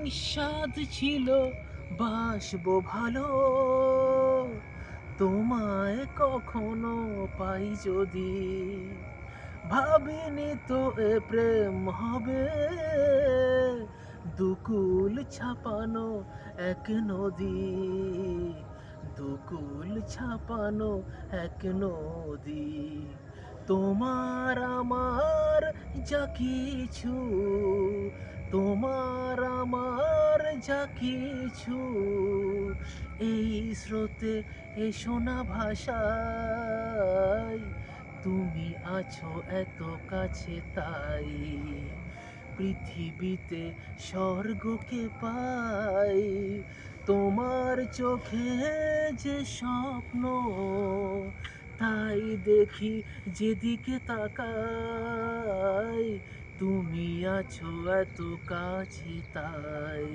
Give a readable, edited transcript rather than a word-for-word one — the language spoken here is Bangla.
নিঃস্বাদ ছিল বাসবো ভালো, তোমায় কখনো পাই যদি। ভাবিনি তো এ প্রেম হবে, দুকুল ছাপানো এক নদী, দুকুল ছাপানো এক নদী। তোমার আমার যা কিছু, তোমার আমার যা কিছু, এই স্রোতে এসো না ভাষায়, তুমি আছো এত কাছে তাই। পৃথিবীতে স্বর্গকে পাই, তোমার চোখে যে স্বপ্ন, তাই দেখি যেদিকে তাকাই, তুমি আছো এত কাছে তাই।